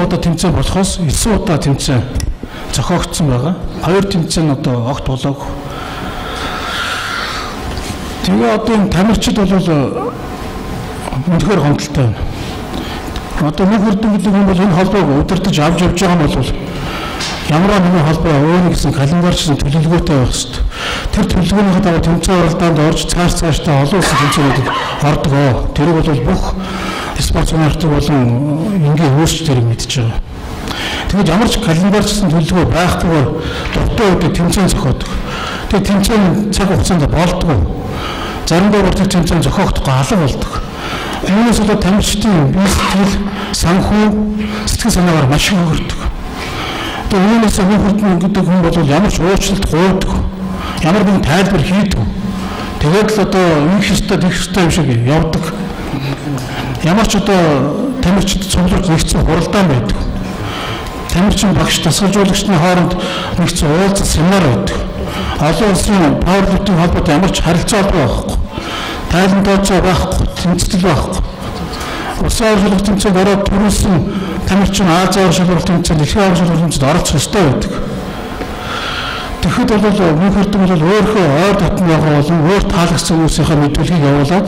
3 удаа тэмцээн болохоос 9 удаа тэмцээн зохиогдсон байгаа. 2 тэмцээн одоо огт болоогүй. Тэгээ одоо энэ тамирчид бол үнэхээр хомдолтой байна. Одоо нэг хүрдэг гэдэг юм бол энэ холбоог удирдах авч явж байгаа юм бол ямар нэгэн холбоо өөрийн гэсэн календарчсан төлөвлөгөөтэй байх хэрэгтэй. Тэр төлөвлөгөөний дагуу тэмцээн оролдоонд орж цаашдаа олон улсын тэмцээнүүдэд ордог. Тэр бол бүх спорт сонирхдаг болон энгийн хөөсч тэрийг мэдж байгаа. Тэгвэл ямар ч календарчсан төлөвлөгөө байхгүйгээр дуртай үед тэмцээн зохиодог. Тэгээ тэмцээн цаг хугацаанд болдгоо. Заримдаа бүр тэмцээн зохиогдохгүй алга болдог. Үүнээс болоод тамирчдын бие сэтгэл, санхүү, сэтгэл санаагаар маш их өөртөг. Тэгээ үүнээс нөхөрдөн гэдэг хүн бол ямар ч уучлалт гуйдаг, ямар нэгэн тайлбар хийдэг. Тэгээд л одоо их хэвээр их хэвээр юм шиг явдаг. Ямар ч одоо тамирчид цуглуулж нэгдсэн хуралдаан байдаг. Тамирчин багш дасгалжуулагчны хооронд нэгдсэн уулзалт семинар байдаг. Олон улсын пауэрлифтинг холбоотой ямар ч харилцаа байхгүй. Тайлан тооцоо байхгүй, тэмцэл байхгүй. Улсын аваргалах тэмцээнд ороод төрүүлсэн тамирчин Азийн аваргалах тэмцээнд их аваргалах тэмцээнд оролцох ёстой байдаг. Тэгэхэд бол мөнхөрдөг бол өөрөө ойр дотн байгаа болон өөр таалагдсан хүмүүсийнхээ мэдүүлгийг явуулаад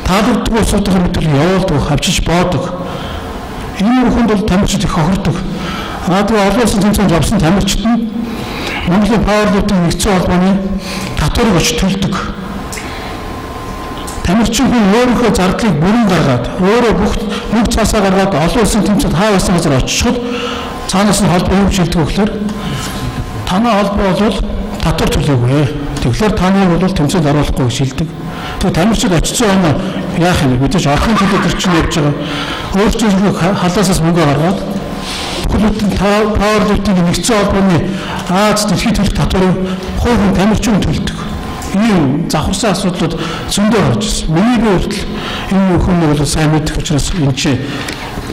таалагддаг улсуудын мэдүүлгийг явуулдаг, авчиж боодог. Энэ бүхэнд бол тамирчид их хохирдог. Тэгээ олон улсын тэмцээнд явсан тамирчид нь Монголын пауэрлифтинг нэгдсэн холбооны татварыг очиж төлдөг. Тамирчин хүн өөрийнхөө зардлыг бүрэн гаргаад, өөрөө бүх цаасаа гаргаад олон улсын тэмцээнд хаа байсан газар очиход цаанаас нь холбоо юу шилдэг вэ гэхээр танай холбоо бол татвар төлөөгүй. Тэгэхээр таны бол тэмцээнд оруулахгүй гэж шилдэг. Тэгээ тамирчид очсон юм яах юм бэ? Мэдээж орхон төлөв чинь явж байгаа. Өөрчлөлт халаасаас мөнгө гаргаад пауэрлифтинг нэгдсэн холбооны Аз дэлхийд төлөх татварыг хувийн тамирчин төлдөг. Ийм завхарсан асуудлууд зөндөө гарч ирсэн. Миний би хүртэл энэ хүмүүс бол сайн мэдэх учраас энэ чинь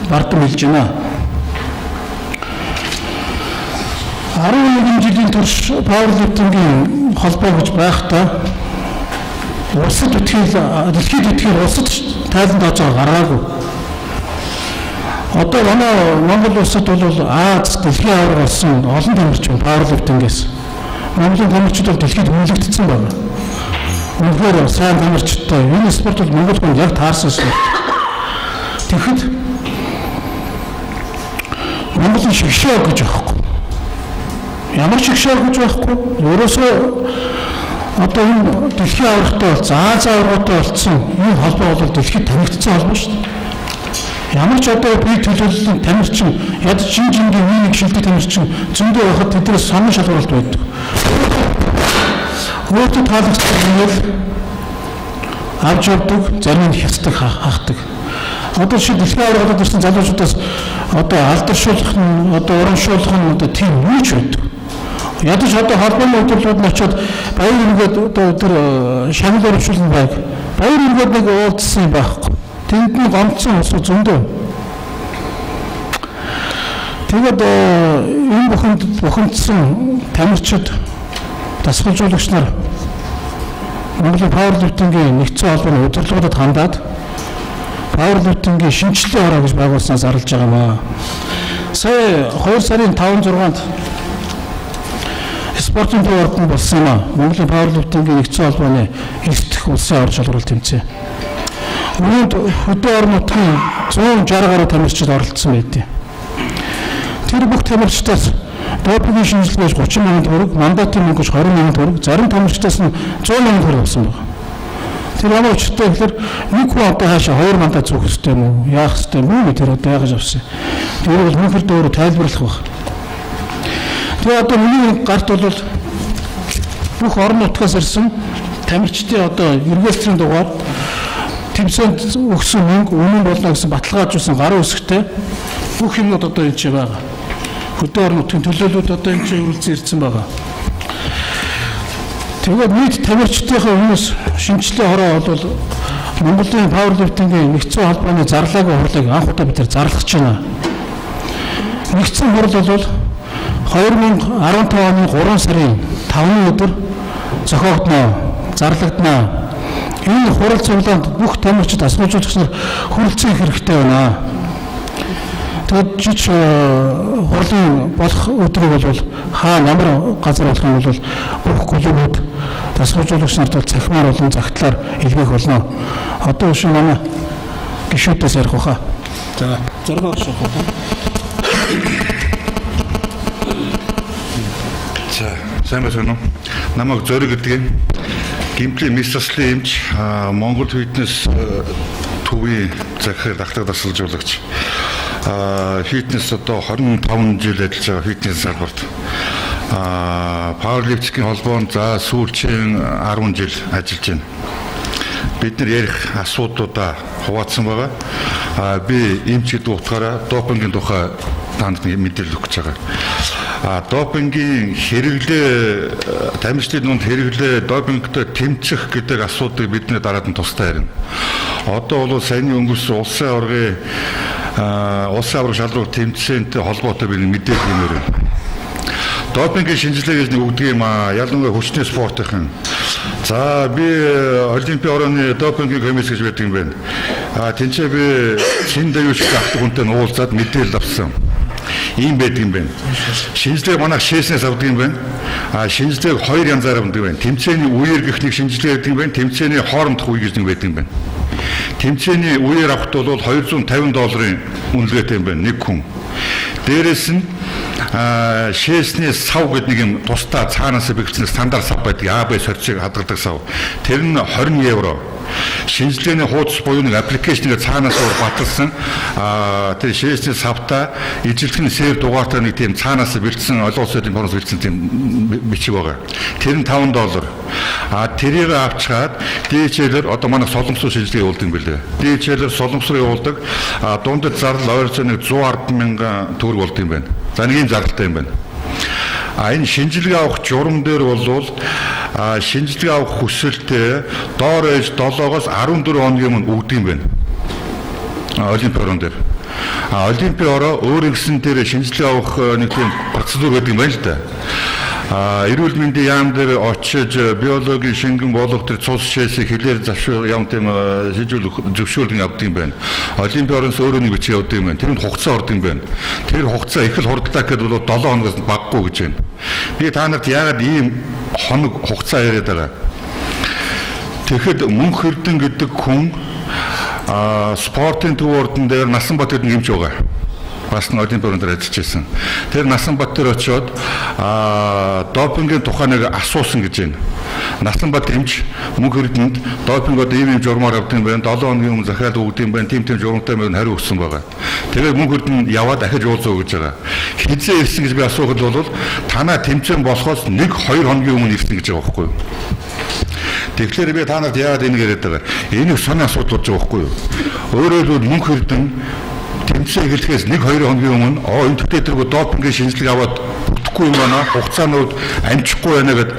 бардам хэлж байна. 11 жилийн турш пауэрлифтингийн холбоо гэж байхдаа улсад дэлхийд үтгэл улсад тайлан тооцоо гаргаагүй. Одоо манай Монгол улсад бол Аз дэлхийн аварга болсон олон тамирчин пауэрлифтингээс Монголын тамирчид бол дэлхийд үнэлэгдсэн байна. Үнэхээр сайн тамирчтай. Энэ спорт бол Монгол хүн яг таарсан спорт. Тэгэхэд Монголын шигшээ гэж байхгүй. Ямар шигшээ гэж байхгүй. Ерөөсөө одоо энэ дэлхийн аваргатай болсон, Аз аваргатай болсон энэ холбоо бол дэлхийд танигдсан холбоо шүү дээ. Ямар ч одоо бие төлөвлөлийн тамирчин, яд шинжингийн үеийг шилдэг тамирчин зөндөө байхад тэднээс сонин шалгуулалт байдаг. Өөртөө таалагдсан юм авч явдаг, зарим нь хяцдаг, хахдаг. Одоо шиг дэлхийн аваргад ирсэн залуучуудаас одоо алдаршуулах нь, одоо урамшуулах нь одоо тийм юуч байдаг. Ядаж одоо холбооны өдөрлүүд нь очиод баяр үргээд одоо тэр шагнал урамшуулна байг. Баяр үргээд нэг уулзсан байхгүй. Тэнд нь гомцсон ус зөндөө. Тэгээд энэ бүхэнд бухимдсан тамирчид, дасгалжуулагч нар Монголын пауэрлифтингийн нэгдсэн холбооны удирдлагуудад хандаад пауэрлифтингийн шинжилгээ хороо гэж байгуулснаас зарлж байгаа юм аа. Сая 2 сарын 5-6-нд спортын төвөртөнд болсон юм аа. Монголын пауэрлифтингийн нэгдсэн холбооны 9 дахь улсын ор шалгуулалт тэмцээн. Үүнд хөдөө орон нутгийн 160 гаруй тамирчид оролцсон байдیں۔ Тэр бүх тамирчдаас допингийн шинжилгээс 30 мянган төгрөг, мандатын мөнгөж 20 мянган төгрөг, зарим тамирчдаас нь 100 мянган төгрөг авсан байна. Тэр ямар учиртай гэхээр нэг хүн одоо хаашаа 2 мандат зүүх хэрэгтэй юм уу? Яах хэрэгтэй юм уу? Тэр одоо яагаж авсан. Тэр бол мөнхөрд өөрөө тайлбарлах баг. Тэгээ одоо миний гарт бол бүх орон нутгаас ирсэн тамирчдын одоо эргээстрийн дугаар тэмцээнд өгсөн мөнгө үнэн болно гэсэн баталгаажуулсан гарын үсгтэй бүх юмнууд одоо энэ ч байгаа. Хөдөө орон нутгийн төлөөлөлд одоо энэ ч үргэлжлэн ирсэн байгаа. Тэгээд нийт тамирчдынхаа хүмүүс шинжилгээ хороо бол Монголын пауэрлифтингийн нэгдсэн холбооны зарлаагийн хурлыг анх удаа бид зарлах гэж байна. Нэгдсэн хурл бол 2015 оны 3 сарын 5-ны өдөр зохиогдно, зарлагдана. Энэ хурал цуглаанд бүх тамирчид асуулжуулагч нар хүрэлцэх хэрэгтэй байна. тэгээд жиж хурлын болох өдрийг бол ямар газар болох юм бол бүх клубүүд тасгалжуулагч нарт бол цахимаар болон загтлаар илгээх болно. Одоо шин манай гишүүдээс ярих баха. За зориг авах шахах. За сайн байна уу? Намайг Зориг гэдэг гимтлийн мэсслэлийн эмч Монгол фитнес төвийн захирал дахлаг дасгалжуулагч. Фитнес одоо 25 жил ажиллаж байгаа фитнес салбарт. Пауэрлифтингийн холбоонд за сүүлчийн 10 жил ажиллаж байна. Бид нар ярих асуудлуудаа хуваацсан байгаа. Би эмч гэдэг утгаараа допингийн тухай танд мэдээлэл өгч байгаа. Допингийн хэрэглээ, тамирчдын дунд хэрэглээ, допингтой тэмцэх гэдэг асуудыг бидний дараад нь тустай харна. Одоо бол саяны өнгөрсөн улсын авраг шалралт тэмцээнтэй холбоотой би мэдээлэл өгмөр байна. Допингийн шинжилгээ гэж нэг өгдөг юм ялангуяа хүчний спортын. За би Олимпийн орооны допингийн комисс гэж байдаг юм байна. Тэнцээ би чин даюуч авдаг хүнтэй уулзаад мэдээлэл авсан. Ийм байдаг юм байна. Шинжилгээ манайх шээснээс авдаг юм байна. Шинжилгээг хоёр янзаар авдаг байна. Тэмцээний үеэр гэх нэг шинжилгээ байдаг юм байна. Тэмцээний хоорондох үе гэж нэг байдаг юм байна. Тэмцээний үеэр авахд бол $250 үнэлгээтэй юм байна нэг хүн. Дээрээс нь шээсний сав гэдэг нэг юм тусдаа цаанаас бэлдсэн стандарт сав байдаг. АБ сорцыг хадгалдаг сав. Тэр нь €20. Шинжилгээний хуудас буюу нэг аппликейшнээр цаанаас баталсан тэр шээсний савтаа ижилхэн сэр дугаартай нэг тийм цаанаас бэлдсэн олоосуудын бонус бэлдсэн тийм бичиг байгаа. Тэр нь $5. Тэрийг авчгаад DHL-ээр одоо манай солонгосын шинжилгээ явуулдаг юм билээ. DHL-ээр солонгос руу явуулдаг. Дундад зардал ойролцоогоор $110,000 болдог юм байна. За нэг юм зардалтай юм байна. Энэ шинжилгээ авах журам дээр бол шинжилгээ авах хүсэлтээ доор ээж 7-оос 14 хоногийн өмнө өгдөг юм байна. Олимпийн орон дээр. Олимпийн ороо өөр гэсэн дээр шинжилгээ авах нэг тийм процедур гэдэг юм байна л да. Эрүүл мэндийн яам дээр очиж биологийн шингэн болох тэр цус шээсийг хэлээр завшгүй яам тийм зөвшөөрлөг авдаг юм байна. Олимпийн ороноос өөрөө нэг бичиг явдаг юм байна. Тэр нь хугацаа ордог юм байна. Тэр хугацаа их л хурдтай гэхэд бол 7 хоногоос баггүй гэж байна. Би та нарт яагаад ийм хоног хугацаа яриад байгаа. Тэгэхэд Мөнх Эрдэнэ гэдэг хүн спортын төв ордон дээр Насанбат гэдэг юмч байгаа. Бас нь Олимпийн орон дээр ажиллаж байсан. Тэр Насанбат дээр очиод допингийн тухай нэг асуусан гэж байна. Насанбат эмч Мөнх Эрдэнэд допинг одоо ийм журмаар авдаг юм байна. 7 хоногийн өмнө захиалга өгдөг юм байна. Тийм журамтай мөн хариу өгсөн байгаа. Тэгээд Мөнх Эрдэнэ яваад дахиж уулзаа гэж байгаа. Хизээ ирсэн гэж би асуухад бол танаа тэмцээн болохоос 1-2 хоногийн өмнө ирсэн гэж байгаа байхгүй юу? Тэгэхээр би та нарт яагаад энийг яриад байгаа. Энийг сони асуудал болж байгаа байхгүй юу? Өөрөөр хэлбэл Мөнх Эрдэнэ тэмцээн эхлэхээс 1-2 хоногийн өмнө энэ төдийдэргүй допингийн шинжилгээ аваад бүтэхгүй юм байна. Хугацаанууд амжихгүй байна гэд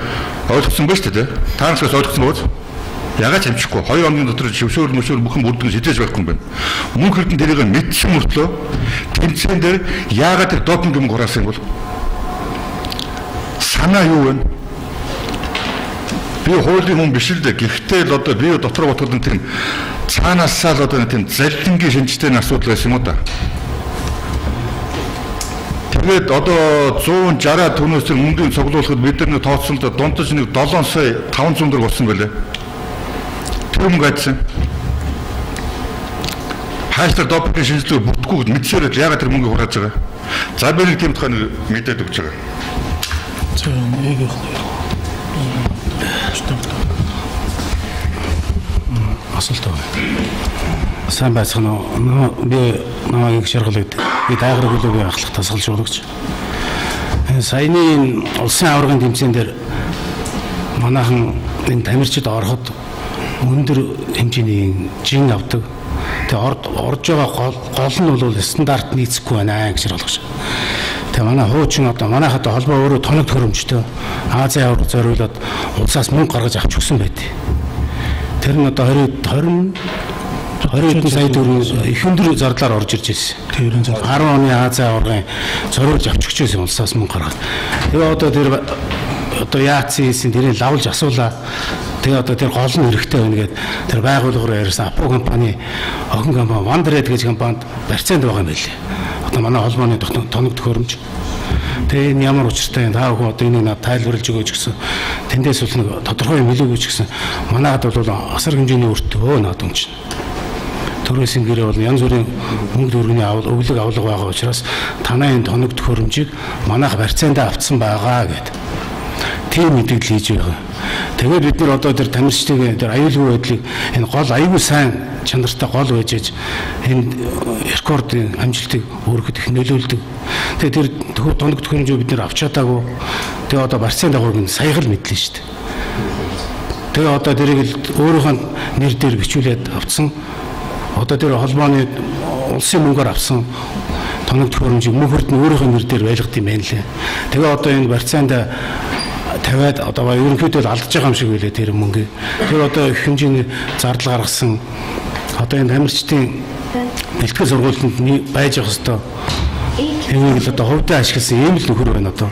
ойлгосон ба шүү дээ. Та нараас ойлгосон уу? Ягаад амжихгүй? 2 хоногийн дотор зөвшөөрөл бүхэн бүрдгэн шийдэж байхгүй юм байна. Мөнх Эрдэнэ тэрийг мэдсэн мөртлөө тэмцээн дээр яагаад тэр допинг юм хураасан юм бол? Санаа юу вэ? Би хуулийн хүн биш л дээ. Гэхдээ л одоо би дотор бодоход тийм цаанаасаа л одоо тийм заллингийн шинжтэй асуудал байсан юм уу та? Тэгээд одоо 160 төгнөөс тэр мөнгөний цуглуулахад бид нар тооцсон л дундаж нэг 7,500,000 болсон байлээ. Тэр мөнгө айдсан. Хайштар допингийн шинжилгээ бүтггүй гэж мэдсээр л яагаад тэр мөнгө хурааж байгаа? За би нэг тийм тухай нэг мэдээд өгч байгаа. За нэг асуулт байна. Сайн байцгаана уу? Би намайг шаргалдаг. Би дайгар хөлөөгийн ахлах тасгалжуулагч. Саяны улсын аваргын тэмцээн дээр манайхан энэ тамирчид ороход өндөр хэмжээний жин авдаг. Тэгээ орж байгаа гол нь бол стандарт нийцэхгүй байна гэж шаргалж. Тэгээ манай хуучин одоо манайхад холбоо өөрөө тоног төхөөрөмжтэй Азийн аварга зориулаад улсаас мөнгө гаргаж авч өгсөн байдیں۔ Тэр нь одоо 20 сая төгрөг их өндөр зардлаар орж ирж байсан. Тэр 10 оны Азийн аваргын зориулж авч өгч байсан улсаас мөнгө гаргаад. Тэгээ одоо тэр яац хийсэн тэрийг лавлж асуулаа. Тэгээ одоо тэр гол нь хэрэгтэй байна гэдэг тэр байгууллагаар ярьсан Апо компани, охин компани Wonderhead гэж компанид барьцаанд байгаа юм байлээ. одоо манай холбооны тоног төхөөрөмж. Тэгээ энэ ямар учиртай та бүхэн одоо энийг надад тайлбарлаж өгөөч гэсэн. Тэндээс бол нэг тодорхой юм хэлээгүй ч гэсэн манайхад бол асар хэмжээний өртөө наад юм чинь. Төрөөсийн гэрээ бол янз бүрийн мөнгө төгрөгийн өглөг авлага байгаа учраас танай энэ тоног төхөөрөмжийг манайх барьцаандаа авцсан байгаа гэдэг. Тийм мэдээлэл хийж байгаа. Тэгээд бид нар одоо тэр тамирчдын тэр аюулгүй байдлыг энэ гол аюулгүй сайн чанартай гол байж аж энэ рекордын амжилтыг өөрөхөд их нөлөөлдөг. Тэгээд тэр тоног төхөөрөмжөө бид нар авч чадаагүй. Тэгээд одоо барьцаанд байгааг нь саяхан мэдлээ шүү дээ. Тэгээд одоо тэрийг л өөрийнхөө нэр дээр бичүүлээд авцсан. Одоо тэр холбооны улсын мөнгөөр авсан тоног төхөөрөмжийг мөнхөрт нь өөрийнхөө нэр дээр байлгад юм байна лээ. Тэгээд одоо энэ барьцаанд тавиад одоо ерөнхийдөө алдаж байгаа юм шиг байлээ тэр мөнгө. Тэр одоо их хэмжээний зардал гаргасан одоо энэ тамирчдын бэлтгэл сургуульд байж явах хэвээр энийг л одоо хувьдаа ашигласан ийм л нөхөр байна одоо.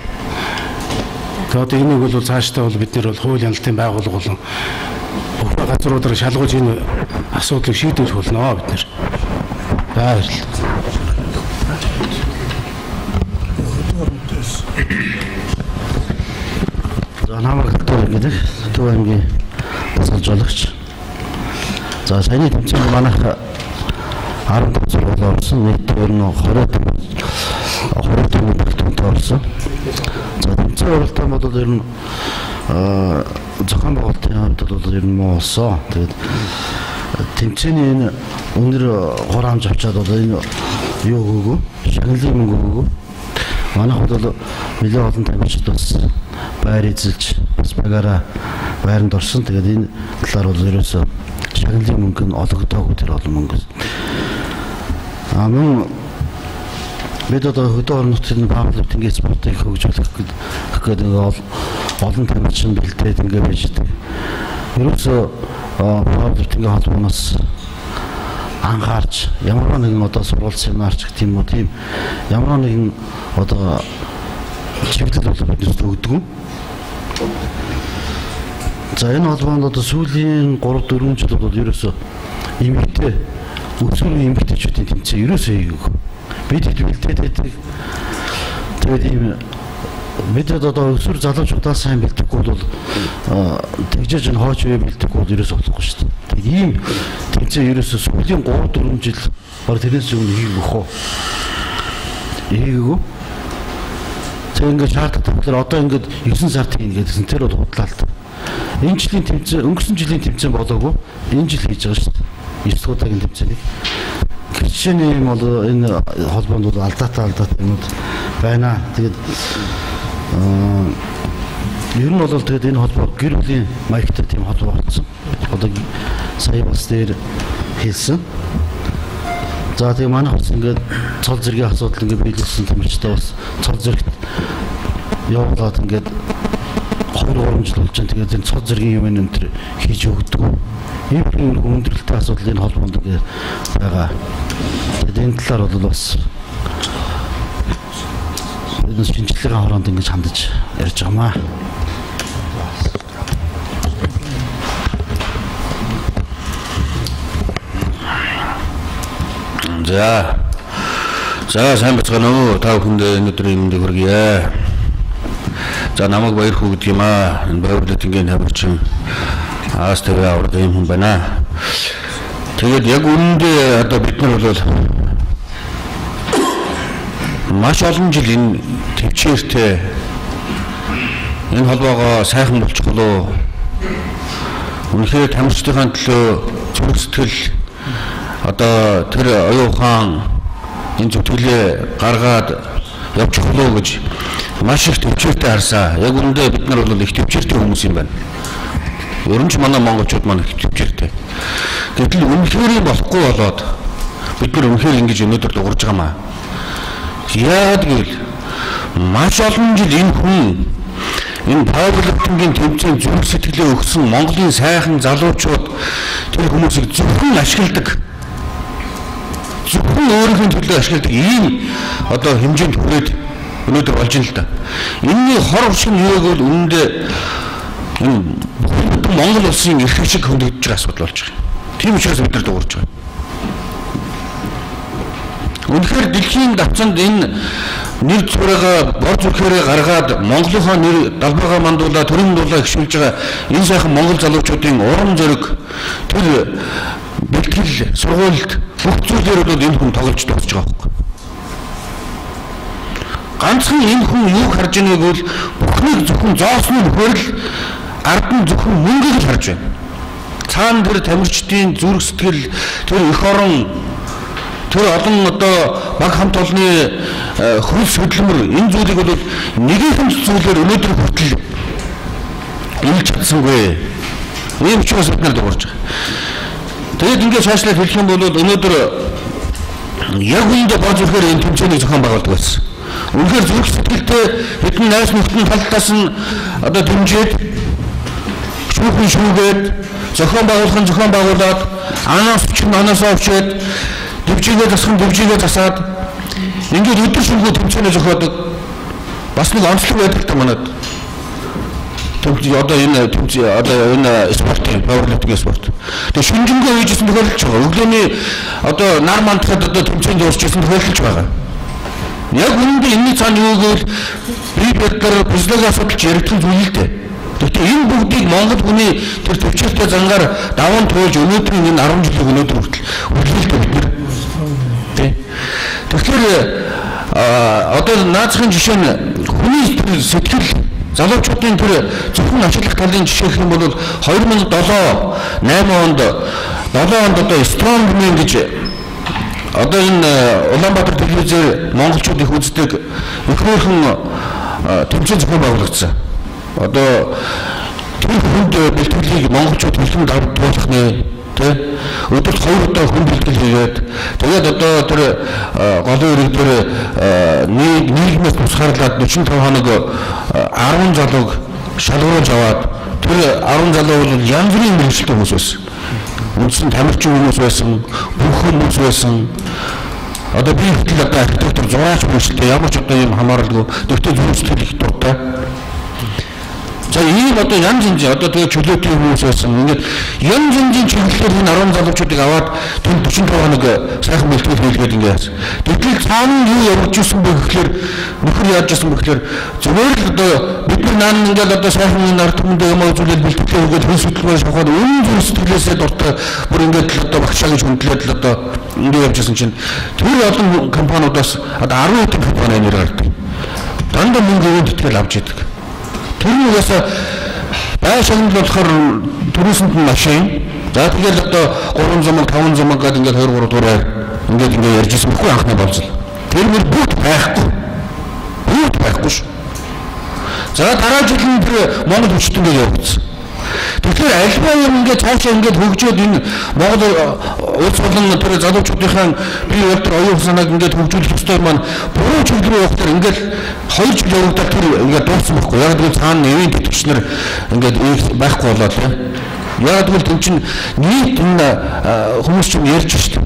Тэгээд одоо энийг бол цаашдаа бол бид нэр бол хууль хяналтын байгууллага болон бүх газруудаар шалгуулж энэ асуудлыг шийдвэрлэх болно бид нэр. Баярлалаа. Намайг гэдэг Төв аймгийн засалж жолооч. За саяны тэмцээнд манайх 15 зураг орсон. Нийт өөр нь 20 төвөнд орсон. За тэмцээн уралдаан бол ер нь зохион байгуулалтын хувьд бол ер нь муу болсон. Тэгээд тэмцээний энэ өндөр хураамж авчаад бол энэ юу өгөөгүй, шагналын мөнгө өгөөгүй. Манайх бол нэлээд олон тамирчид бас байр эзэлж бас багаараа байранд орсон. Тэгээд энэ талаар бол ерөөсөө шагналын мөнгө нь олгодоогүй тэр олон мөнгө. Мөн бид одоо хөдөө орон нутгийн павлоптингийн спортыг хөгжүүлэх гэдэг олон тамирчин бэлдээд ингэ байж байгаа. Ерөөсөө павлоптингийн холбооноос анхаарч ямар нэгэн одоо сургууль семинарч гэх юм уу тийм ямар нэгэн одоо чиглэл бол биднэрт өгдөг. За энэ холбоонд одоо сүүлийн 3-4 жил бол ерөөсөө эмэгтэй өсвөрийн эмэгтэйчүүдийн тэмцээн ерөөсөө хийгээгүй. Бид бэлдээд байдаг. Тэгээд ийм бид одоо өсвөр залуучуудаа сайн бэлдэхгүй бол тэгжээж энэ хооч үе бэлдэхгүй бол ерөөсөө болохгүй шүү дээ. Тэгээд ийм тэмцээн ерөөсөө сүүлийн 3-4 жил баг тэрнээс өмнө хийгээгүй. Тэгээд ингээд шаардлагатай болохоор одоо ингээд 9 сард хийнэ гэдсэн тэр бол худлаалт. Энэ жилийн тэмцээн өнгөрсөн жилийн тэмцээн болоогүй. Энэ жил хийж байгаа шүү дээ. 9 удаагийн тэмцээнийг. Хичээний юм бол энэ холбоонд бол алдаатай юмуд байна. Тэгээд ер нь бол тэгээд энэ холбоо гэр бүлийн маягтай тийм холбоо болсон. Одоо сая бас дээр хэлсэн. За тэгээд манай бас ингээд цол зэргийн асуудал ингээд биелүүлсэн тамирчтай бас цол зэрэгт явуулаад ингээд 2-3 жил болж байна. Тэгээд энэ цол зэргийн юм энэ хийж өгдөг. Ийм өндөрлөлттэй асуудал энэ холбоонд ингээд байгаа. Тэгээд энэ талаар бол бас энэ шинжилгээний хороонд ингэж хандаж ярьж байгаамаа. За сайн бацгаана уу? Та бүхэндээ энэ өдрийн мэндийг хүргье. За намайг баяр хүү гэдэг юм аа. Энэ Баярлалын тамирчин Аас ТV аваад юм хүн байна. Тэгээд яг үүндээ одоо бид нар бол маш олон жил энэ төвчээртэй энэ холбоогоо сайхан болчих болов. Үнэхээр тамирчдын төлөө зүрх сэтгэл одоо тэр оюун ухаан энэ зүтгэлээ гаргаад явчих болов гэж маш их төвчээртэй харсаа. Яг үүндээ бид нар бол их төвчээртэй хүмүүс юм байна. Ер нь ч манай монголчууд маань их төвчээртэй. Гэтэл үнэхээр болохгүй болоод бид нар үнэхээр ингэж өнөөдөр дуурж байгаамаа. Яагаад гэвэл маш олон жил энэ хүн энэ Павлоптингийн төвчийн зүрх сэтгэлээ өгсөн Монголын сайхан залуучууд тэр хүмүүсийг зөвхөн ашигладаг. Зөвхөн өөрийнхөө төлөө ашигладаг ийм одоо хэмжээнд хүрээд өнөөдөр болж байна л да. Энэний хор уршиг нь юу гэвэл үүндээ энэ Монгол улсын эрх шиг хөндөгдөж байгаа асуудал болж байгаа. Тийм учраас бид нар дуурж байгаа. Үнэхээр дэлхийн давцанд энэ нэр зураагаа бор зүрхээрээ гаргаад Монголынхоо нэр далбараа мандуулаа, төрийн дуулаа гიშүүлж байгаа энэ сайхан монгол залуучуудын урам зориг тэр бэлтгэл сургуульд бүх зүйлээр бол энэ хүн тоглож төгсөж байгаа байхгүй. Ганцхан энэ хүн юу харж байгааг бол бүхнийг зөвхөн зоосны нөхөрл ард нь зөвхөн мөнгөийг л харж байна. Цаана тэр тамирчдын зүрх сэтгэл, тэр эх орон, тэр олон одоо баг хамт олонны хөлс хөдөлмөр энэ зүйлийг бол нэгэн зүйлээр өнөөдөр хүртэл илж чадсангүй. Ийм ч бас бид дуурж байгаа. Тэгээд ингээд цаашлаад хэлэх юм бол өнөөдөр яг үүндээ бор зүрхээр энэ тэмцээний зохион байгуулдаг байсан. Үнэхээр зүрх сэтгэлтэй бидний найз нөхдөд талдаас нь одоо дэмжиж шүүгээд зохион байгуулаад анаас авчиад дэвжигээ засаад ингээд өдөр шөнөгүй тэмцээнэ зохиодог бас нэг онцлог байдаг та манад. Одоо энэ спортын пауэрлифтинг спорт. Тэгээ шүнжэнгөө үйжсэн тохиолдож байгаа. Өглөөний одоо нар мандахад одоо тэмцээнд дуусчихсан тохиолдож байгаа. Яг үүндээ энэний цаана юу гэвэл бие бэлтгэр физиологи асуудалч яригдсан зүйл л дээ. Гэхдээ энэ бүгдийг монгол хүний тэр төвчөлтэй зангаар даван туулж өнөөдрийн энэ 10 жилийн өнөөдөр хүртэл үлээлтэй бид нар. Тэгэхээр одоо наацхийн жишээ нь хүний сэтгэл залуучуудын тэр зөвхөн ачлах талын жишээ гэх юм бол 2007-8 онд одоо Strong Men гэж одоо энэ Улаанбаатар телевизээр монголчууд их үздэг их хөөрхөн тэмцээн зохион байгуулагдсан. Одоо тэр хүнд бэлтгэлийг монголчууд хөлтөнд дуулах нэ тий өдөрт 2 удаа хүн бэлтгэл хийгээд тэгээд одоо тэр голын өргөдөр нийгмээс тусгаарлаад 45 хоног 10 залууг шалгуулж аваад тэр 10 залуу бол янз бүрийн мэргэжилтэй хүмүүс байсан. Үндсэн тамирчин хүмүүс байсан, бүх хүмүүс байсан. Одоо би хэтэл одоо архитектор зураач мэргэжилтэй ямар ч одоо юм хамааралгүй тэгтээ зүрх сэтгэл их дуртай. За ийм одоо янз янз одоо тэгээ чөлөөтэй хүмүүс байсан. Ингээд янз янзын чиглэлээр энэ 10 залуучуудыг аваад тэр 45 хоног сайхан бэлтгэл хийлгээд ингээд. Тэгвэл цаана юу явж ирсэн бэ гэхээр нөхөр яаж ирсэн бэ гэхээр зүгээр л одоо бид нар ингээд одоо сайхан энэ ард түмэндээ юм үзүүлэл бэлтгэлээ өгөөд хөл хөдөлгөөс аваад үнэн зөв сэтгэлээсээ дуртай бүр ингээд л одоо багшаа гэж хүндлээд л одоо ингээд явж ирсэн чинь тэр олон компаниудаас одоо 10 хэдэн компани нэр гардаг. Дандаа мөнгө өгөөд авч идэг. Тэр үгээс байшаанд болохоор түрүүсэнд нь машин. За тэгэл одоо 300 мянга 500 мянга гэдэг ингээд 2 3 дуурай ингээд ярьж ирсэн бүхэн анхны болцол. Тэр мөр бүгд байхгүй ш. За дараа жил нь тэр Монгол хүчтэйгээ явагдсан. Тэгэхээр альва юм ингээд цаашаа ингээд хөгжөөд энэ Монгол улс болон тэр залуучуудынхаа бие өдөр оюун санааг ингээд хөгжүүлэх ёстой маань буруу чиглэл рүү явахаар ингээд 2 жил явагдаад тэр ингээд дууссан байхгүй. Яг гэвэл цаана нэвийн тэтгэгчнэр ингээд байхгүй болоо тийм. Яг гэвэл тэн чинь нийт энэ хүмүүс ч юм ярьж шүү дээ.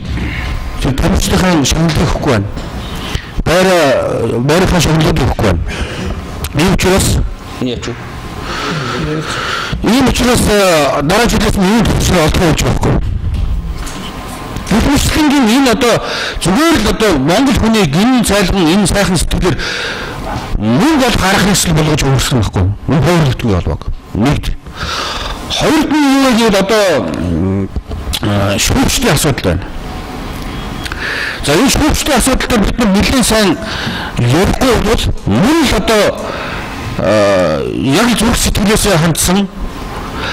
Тэр тамирчдын шагналыг өгөхгүй байна. Байрынхаа шагналыг өгөхгүй байна. Ийм учраас ийм учраас дараа жилээс нь ийм төсөл олдох гэж байхгүй. Төлөвлөсгийн энэ одоо зүгээр л одоо монгол хүний гин цайлган энэ сайхан сэтгэлээр мөнгө бол гарах хэсэл болгож өөрчлөх байхгүй. Энэ хоёрт нь болвог. Нэг. Хоёрт нь юу гэвэл одоо шүүгчдийн асуудал байна. За энэ шүүгчдийн асуудал бид нар нэлээд сайн ярихгүй бол мөн л одоо яг зүрх сэтгэлээсээ хандсан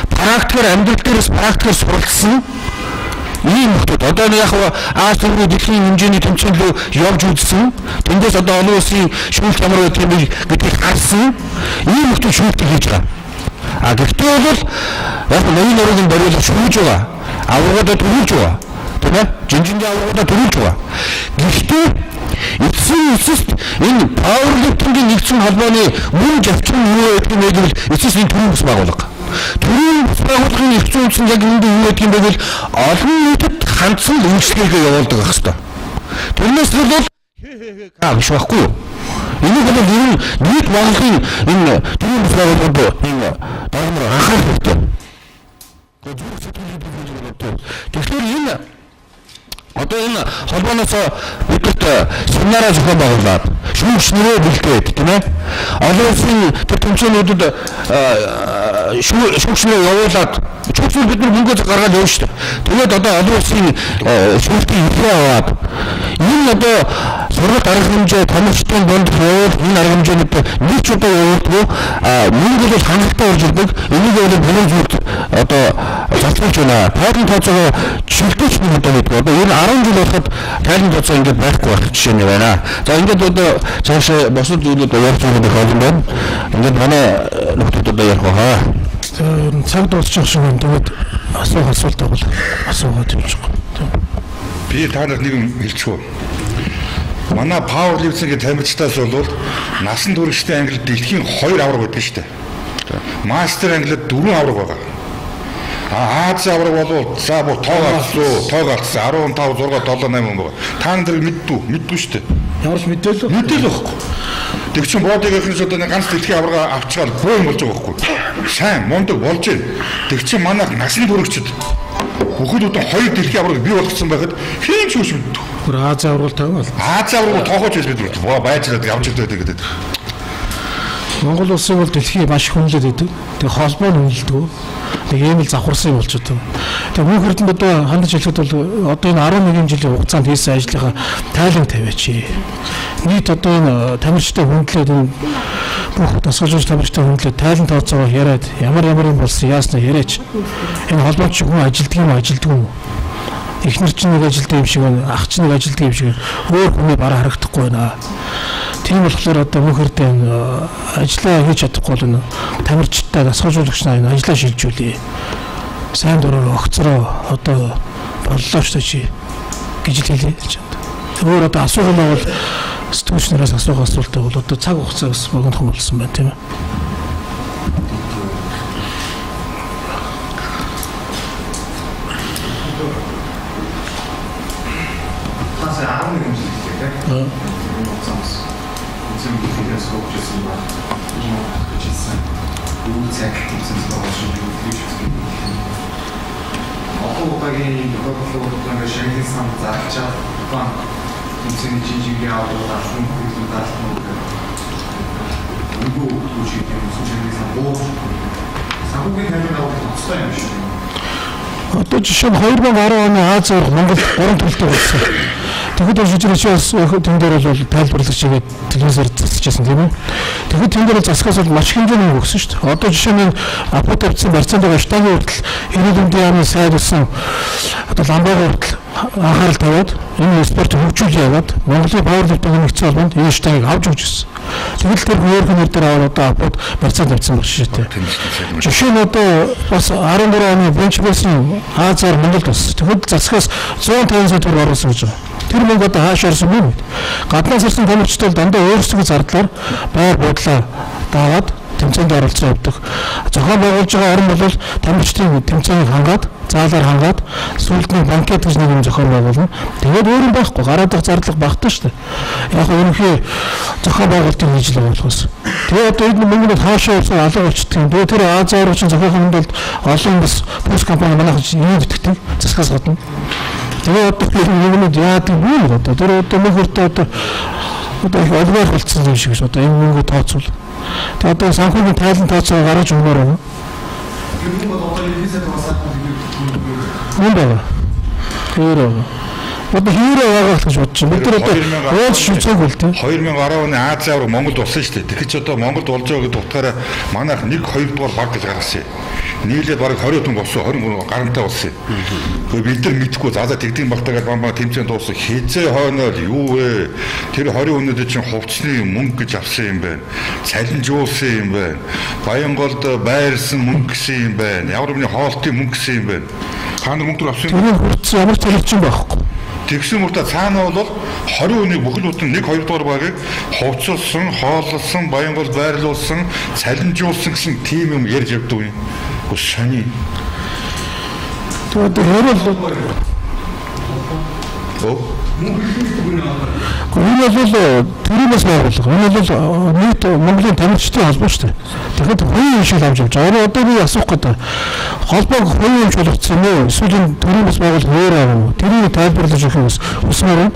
практикээр амьдрал дээрээс практикээр суралцсан ийм хүмүүс одоо яг Аз төрний дэлхийн хэмжээний тэмцээн рүү явж үзсэн тэндээс одоо олон улсын шүүгч ямар байдаг юм гэдгийг харсан ийм хүмүүс шүүгч хийж байгаа. А гэхдээ бол яг новын нургийн барилга шүүж байгаа. Аврагуудад төрүүлж байгаа. Тийм ээ? Жинжингийн аврагуудад төрүүлж байгаа. Гэхдээ эцэст энэ пауэрлифтингийн нэгдсэн холбооны мөн завчин юу гэдэг нь гэвэл эцэст энэ төрийн бас байгуулга. Төрийн бас байгууллагын нэгдсэн үндсэн яг энэ юу гэдэг юм бэ гэвэл олон нийтэд хандсан үйлчлэгээ явуулдаг байх хэвээр. Тэрнээс бол биш байхгүй юу? Энэ бол ер нь нийт Монголын энэ төрийн бас байгууллагад энэ дагмар анхаарах хэрэгтэй. Тэгэхээр энэ Одоо энэ холбооноос бидэрт семинараа зохион байгуулад шүүгчнэрээ бэлдээд тийм ээ. Олон улсын тэр тэмцээнүүдэд шүүгчнэрээ явуулаад шүүгчнэр бид нар мөнгө гаргаад явна шүү дээ. Тэгээд одоо олон улсын шүүгчдийн хэлээ аваад энэ одоо сургалт арга хэмжээ томчтын бонд явуул энэ арга хэмжээнд нэг ч удаа явуулдаггүй мөнгө бол хангалттай орж ирдэг. Энийг бол бүгд зүгт одоо залхуулж байна. Тайлан тооцоогоо шилдэж нэг одоо гэдэг. Одоо энэ 10 жил болоод тайлан тооцоо ингээд байхгүй байх жишээ нь байна. За ингээд одоо цаашаа босод зүйлүүд явж байгаа гэх юм байна. Ингээд манай нөхдөд одоо ярих хаа. Цаг дуусчих шиг юм. Тэгээд асуулт бол асуугаад явчих. Би та нарт нэг юм хэлчихв. Манай Power Lives-ийн тамирчдаас бол насан туршидтой англи дэлхийн 2 авраг байдаг шүү дээ. Мастер англид 4 авраг байгаа. Аз авраг бол за бүр тоогоолсон 15 6 7 8 байгаа. Та нар мэддүү шүү дээ. Ямар ч мэдээлэл байхгүй. Тэг чин боодыгийнхээс одоо ганц дэлхийн авраг авчгаад бөө юм болж байгаа байхгүй. Сайн мундаг болж байна. Тэг чин манайх насан туршид бүхэл үдэн 2 дэлхийн авраг бий болгосон байхад хэн ч үгүй мэддэг. Гүр Аз авраг тавиал. Аз авраг тоохож хэлбэл байжраад явж ирдэг гэдэг. Монгол улсын бол дэлхий маш хүнлээд байдаг. Тэгээ холбоо нүлдэггүй. Тэгээ ийм л завхарсан болж байгаа. Тэгээ мөн хөрдөнд одоо хандаж хэлэхэд бол одоо энэ 11 жилийн хугацаанд хийсэн ажлынхаа тайлан тавиач. Нийт одоо энэ тамирчтай хүндлээд энэ бүх тасгалжуулагч тамирчтай хүндлээд тайлан тооцоогоо яриад ямар юм болсон яаснаа яриач. Энэ холбооч хүн ажилддаг юм. Эхнэр чинь нэг ажилддаг юм шиг байна. Ах чинь нэг ажилддаг юм шиг. Өөр хүний бараа харагдахгүй байна. Тийм болохоор одоо мөнхөрдөө ажиллаа хийж чадахгүй бол тамирчтай дасгалжуулагч нар ажиллаа шилжүүлээ. Сайн дураар огцроо одоо боллоо шүү чи гэж хэлээ. Өөр одоо асуух юм бол сэтгүүлчнээс асуух асуултаа бол одоо цаг хугацаа бас богино болсон байна тийм ээ. Одоогийн бодлого шийдэх сан зарчаад бан энэ жижиг явуулаад хүмүүст даалгавар өгөх үгүй юм сүжигний сан боо сагуугийн хамт авах юм шиг. Одоо жишээ нь 2010 оны Аз авраг Монгол 3 төлөлтөй болсон. Тэгэхэд жижигчээс тэн дээр бол тайлбарлагч игээд телевизээр засчихсан тийм ээ. Тэгэхэд тэн дээр засгаас бол маш хэмжээний өгсөн шүү дээ. Одоо жишээ нь апот авсан барьцаанд байгаа штагийн хүртэл ирээдүйн яамны сайдсан одоо ламбаа хүртэл анхаарал тавиад энэ спорт хөгжүүлж яваад Монголын Powerlifting нэгдсэн холбоонд энэ штагийг авч өгч ирсэн. Тэгэл тэр хөөрхнөр дээр аваад одоо апот барьцаанд авсан баг шүү дээ. Жишээ нь одоо бас 13 оны bench press-ийн Азаар Монголд бас тэгэхэд засгаас 150 сая төгрөг оруулсан гэж байна. Тэр мөнгө одоо хааш орсон юм бэ? Гаднаас ирсэн тамирчид дандаа өөрсдөө зардлаар байр буудлаа даваад тэмцээнд оролцсон явдаг. Зохион байгуулж байгаа орн бол тамирчдын тэмцээнийг хангаад, заалаар хангаад сүүлд нь банкет гэж нэг юм зохион байгуулна. Тэгээд өөр юм байхгүй. Гараад дах зарлага багтаа шүү дээ. Яг нь ерөнхий зохион байгуулалтын нийжил болохоос. Тэгээд одоо энэ мөнгөд хаашаа явсан алга болчихдаг юм. Тэгээд тэр Аз аврагчийн зохион байгуулалт олон бас пус компани манайх юм битгдэг. Засгаас гадна. Тэгээ одоо юмнууд яадаг юм бэ? Тэр одоо мөхөртөө одоо их олгоор болцсон юм шиг ш. Одоо энэ мөнгө тооцвол. Тэгээ одоо санхүүгийн тайлан тооцоо гаргаж өгмөр байна. Тэр мөнгө одоо хэлээсээ тооцоод юм байна. Тэр одоо хийнэ байгаа гэж бодож байна. Бид нар одоо ууж шүцээг үл тийм. 2010 оны Аз авраг Монголд болсон шүү дээ. Тэгэхээр ч одоо Монголд болж байгаа гэдэг утгаараа манайх 1-2 дугаар баг гэж гаргасан. Нийлээд бараг 20 хүн болсон, 23 гарантай болсон. Гэхдээ бид нар мэдхгүй заазаа тэгдэг багтаагаад бамбаа тэмцээнд дуусах хизээ хойноо юу вэ? Тэр 20 хүнүүд чинь хувцсны мөнгө гэж авсан юм байна. Цалинжуулсан юм байна. Баянголд байрсан мөнгө гэсэн юм байна. Ямар нэгэн хоолтын мөнгө гэсэн юм байна. Та нар мөнгө авсан юм. Тэр хувцс ямар цалинч юм байхгүй. Тэгсэн мөртөө цаана бол 20 хүнийг бүхэл бүтэн 1-2 дугаар багийг хувцсан, хооллсон, Баянгол байрлуулсан, цалинжуулсан гэсэн тим юм ярьж явдаг юм. Сони. Тэгээд хэрэл Энэ бол төрөөс байгуулга. Энэ бол нийт Монголын тамирчдын холбоо шүү дээ. Тэгэхээр хувийн шиг авч явж байгаа. Одоо би асуух гэдэг. Холбоог хувийн юмч болгоцсон юм уу? Эсвэл энэ төрөөс байгуулга өөр аа. Тэрийг тайлбарлаж өгөх үснээр нь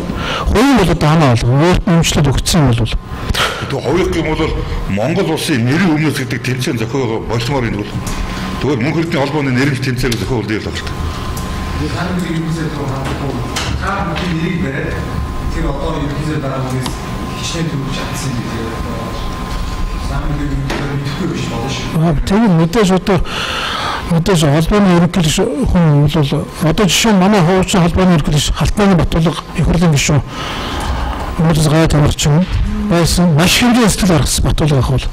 хувийн бол одоо ханаа болго. Өөр нэмжлэл өгсөн юм бол. Тэгээ хувийн юм бол Монгол улсын нэрийн өмнөөс гэдэг тэмцээн зохио болсмоор юм бол. Тэгвэл мөнх эрдэнэ холбооны нэрийн тэмцээн зохиол дээр л байна. Харин ерөнхийдөө хаа нэрийг бариад тэр одоо ерөнхийдөө дараагаас хичнээн төвөж чадсан юм билээ. Самын ерөнхийдөө мэдхгүй биш болно шүү. Тэгээд мэдээж холбооны ерөнхийлөгч хүн бол одоо жишээ нь манай хуучин холбооны ерөнхийлөгч Халтнааны Батулга их хурлын гишүүн Өмнөс гай тамирчин байсан маш хэмжээ сэтгэл гаргасан Батулга ах бол.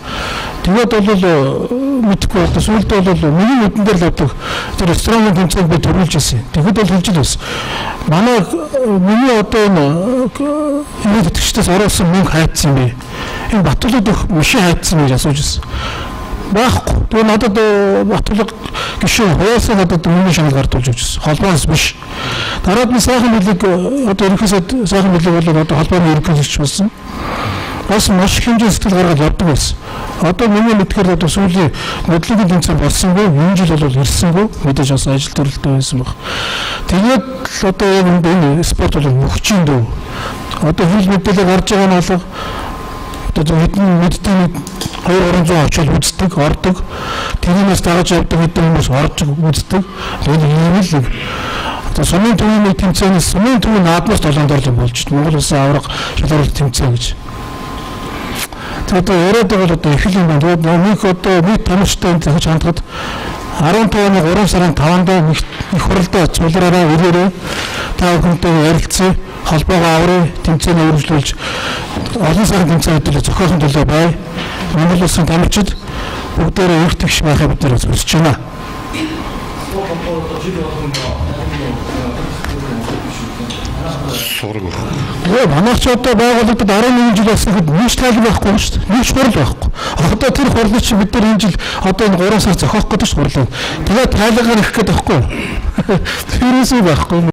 Тэгээд бол мэдхгүй одоо сүүлдээ бол миний нүдэн дээр л авдаг тэр ресторанын тэмцээнд би төрүүлж ирсэн. Тэгэхэд бол хэлж байсан. Манай миний одоо энэ тэтгэгчдээс оруулсан мөнгө хайцсан юм бэ? Энэ Батулгад их машин хайцсан гэж асууж байсан. Байхгүй. Тэгээ надад Батулга гişүүн хуваасан надад миний шанал гардуулж өгсөн. Холбооноос биш. Дараад нь сайхан билег одоо ерөнхийдөө сайхан билег бол одоо холбооны ерөнхийлөгч болсон. Бас маш хэмжээ сэтгэл гаргаад явдаг байсан. Одоо миний мэдхээр одоо сүүлийн бодлогын тэмцээн болсонгүй, энэ жил бол ирсэнгүй, мэдээж бас ажил төрөлтэй байсан баг. Тэгээд одоо яг энэ спорт бол мөхчин дөө. Одоо хэл мэдээлэл гарч байгаа нь бол одоо хэдэн мэддэг 200 очил үздэг, ордог. Тэрнээс дагаж явдаг хэдэн хүмүүс орж үздэг. Тэгээд ийм л одоо сумын төвийн тэмцээнээс сумын төвийн наадмаас долоон дор болж Монгол улсын авраг шалралт тэмцээн гэж. Тэгээд яриад байгаа бол одоо их л юм байна. Тэгээд нэг одоо нийт тамирчтай захиж хандхад 15 оны 3 сарын 5-нд их хурлаа цуглараараа өрөөрөө та бүхэнтэй ярилцсан холбоогоо аврын тэмцээний үргэлжлүүлж олон сарын тэмцээн хөтлөх зохиолын төлөө бай. Монгол улсын тамирчид бүгдээрээ их тэгш байхаа бид нар хүсэж байна. Сураг. Манайч одоо байгууллагад 11 жил болснохэд нэг тал байхгүй шүү дээ. Нэг хурал байхгүй. Одоо тэр хурлыг чи бид нар энэ жил одоо энэ 3 сар зохиох гэдэг шүү хурлаа. Тэгээд тайлгаар их гэдэг байхгүй. Тэрээс байхгүй юм.